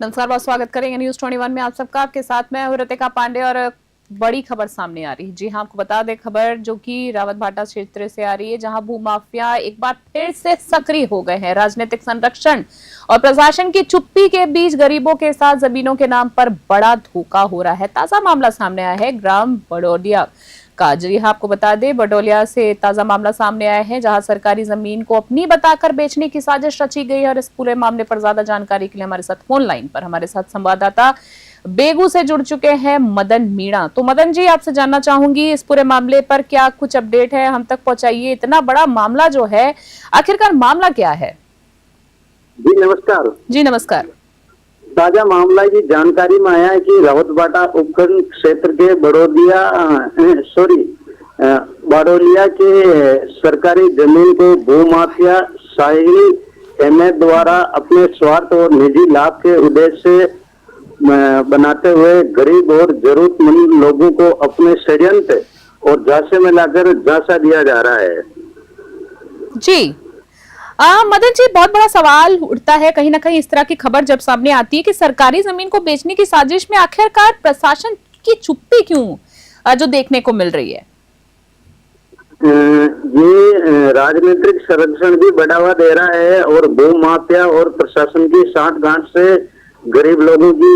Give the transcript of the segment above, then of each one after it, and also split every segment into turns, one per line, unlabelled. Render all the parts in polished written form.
नमस्कार, बहुत स्वागत करेंगे न्यूज 21 में आप सबका। आपके साथ मैं हूं रितिका पांडे और बड़ी खबर सामने आ रही है। जी हां, आपको बता दें खबर जो कि रावतभाटा क्षेत्र से आ रही है, जहां भूमाफिया एक बार फिर से सक्रिय हो गए हैं। राजनीतिक संरक्षण और प्रशासन की चुप्पी के बीच गरीबों के साथ जमीनों के नाम पर बड़ा धोखा हो रहा है। ताजा मामला सामने आया है ग्राम बड़ोलिया का। जी हाँ, आपको बता दें बडोलिया से ताजा मामला सामने आया है, जहां सरकारी जमीन को अपनी बताकर बेचने की साजिश रची गई है। और इस पूरे मामले पर ज्यादा जानकारी के लिए हमारे साथ फोन लाइन पर हमारे साथ संवाददाता बेगू से जुड़ चुके हैं मदन मीणा। तो मदन जी, आपसे जानना चाहूंगी इस पूरे मामले पर क्या कुछ अपडेट है, हम तक पहुंचाइए। इतना बड़ा मामला जो है, आखिरकार मामला क्या है?
जी नमस्कार।
जी नमस्कार।
ताजा मामला की जानकारी में आया है कि रावतभाटा उपखंड क्षेत्र के बड़ोलिया के सरकारी जमीन को भूमाफिया साहिल अहमद द्वारा अपने स्वार्थ और निजी लाभ के उद्देश्य से बनाते हुए गरीब और जरूरतमंद लोगों को अपने षड्यंत्र और झांसे में लाकर झांसा दिया जा रहा है।
जी मदन जी, बहुत बड़ा सवाल उठता है कहीं ना कहीं इस तरह की खबर जब सामने आती है कि सरकारी जमीन को बेचने की साजिश में आखिरकार प्रशासन की चुप्पी क्यों जो देखने को मिल रही है?
ये राजनीतिक संरक्षण भी बढ़ावा दे रहा है और भूमाफिया और प्रशासन की साठगांठ से गरीब लोगों की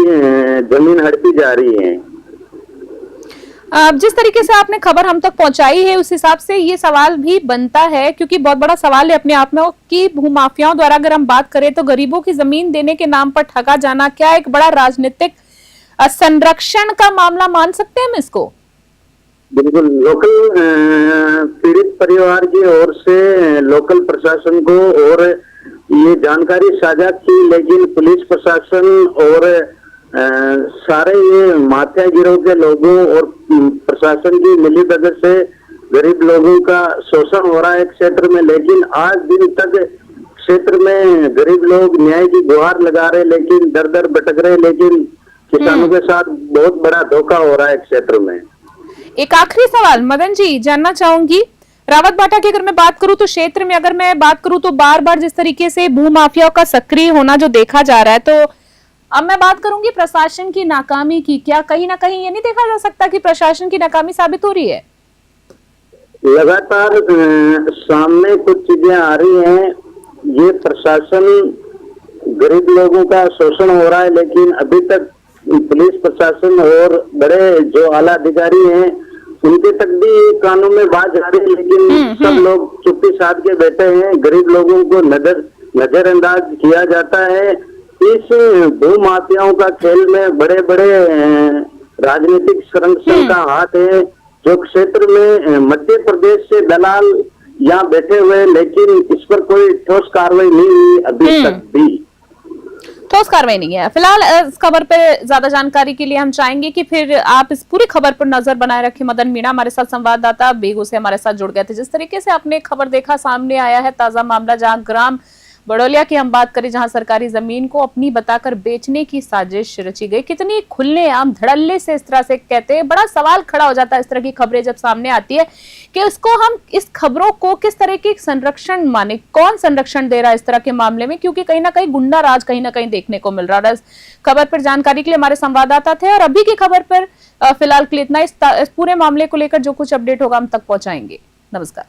जमीन हड़पी जा रही है।
जिस तरीके से आपने खबर हम तक पहुंचाई है उस हिसाब से ये सवाल भी बनता है, क्योंकि बहुत बड़ा सवाल है अपने आप में कि भूमाफियाओं द्वारा अगर हम बात करें तो गरीबों की जमीन देने के नाम पर ठगा जाना क्या एक बड़ा राजनीतिक संरक्षण का मामला मान सकते हैं हम इसको?
बिल्कुल। लोकल पीड़ित परिवार की ओर से लोकल प्रशासन को और ये जानकारी साझा की, लेकिन पुलिस प्रशासन और सारे ये माफिया गिरोह के लोगों और प्रशासन की मिलीभगत से गरीब लोगों का शोषण हो रहा है क्षेत्र में। लेकिन आज दिन तक क्षेत्र में गरीब लोग न्याय की गुहार लगा रहे, लेकिन दर दर भटक रहे। लेकिन किसानों के साथ बहुत बड़ा धोखा हो रहा है क्षेत्र में।
एक आखिरी सवाल मदन जी, जानना चाहूंगी रावतभाटा की अगर मैं बात करूं तो क्षेत्र में अगर मैं बात करूं तो बार बार जिस तरीके से भूमाफियाओं का सक्रिय होना जो देखा जा रहा है, तो अब मैं बात करूंगी प्रशासन की नाकामी की। क्या कहीं ना कहीं ये नहीं देखा जा सकता कि प्रशासन की नाकामी साबित हो रही है?
लगातार सामने कुछ चीजें आ रही हैं। ये प्रशासन गरीब लोगों का शोषण हो रहा है, लेकिन अभी तक पुलिस प्रशासन और बड़े जो आला अधिकारी हैं उनके तक भी कानून में बात जा रही है। लेकिन सब लोग चुप्पी साध के बैठे हैं। गरीब लोगों को नजरअंदाज किया जाता है। इस भूमाफियाओं का खेल में बड़े बड़े राजनीतिक संरक्षण का हाथ है, जो क्षेत्र में मध्य प्रदेश से दलाल यहाँ बैठे हुए, लेकिन इस पर कोई ठोस कार्रवाई नहीं हुई अभी तक भी।
ठोस कार्रवाई नहीं है। फिलहाल इस खबर पे ज्यादा जानकारी के लिए हम चाहेंगे कि फिर आप इस पूरी खबर पर नजर बनाए रखें। मदन मीणा हमारे साथ संवाददाता बेगू से हमारे साथ जुड़ गए थे। जिस तरीके से आपने खबर देखा, सामने आया है ताजा मामला, जहां ग्राम बड़ोलिया की हम बात करें, जहां सरकारी जमीन को अपनी बताकर बेचने की साजिश रची गई। कितनी खुलेआम धड़ल्ले से इस तरह से कहते हैं, बड़ा सवाल खड़ा हो जाता है इस तरह की खबरें जब सामने आती है कि उसको हम इस खबरों को किस तरह की संरक्षण माने, कौन संरक्षण दे रहा है इस तरह के मामले में, क्योंकि कहीं ना कहीं गुंडा राज कहीं ना कहीं देखने को मिल रहा है। इस खबर पर जानकारी के लिए हमारे संवाददाता थे और अभी की खबर पर फिलहाल के लिए इतना। इस पूरे मामले को लेकर जो कुछ अपडेट होगा हम तक पहुंचाएंगे। नमस्कार।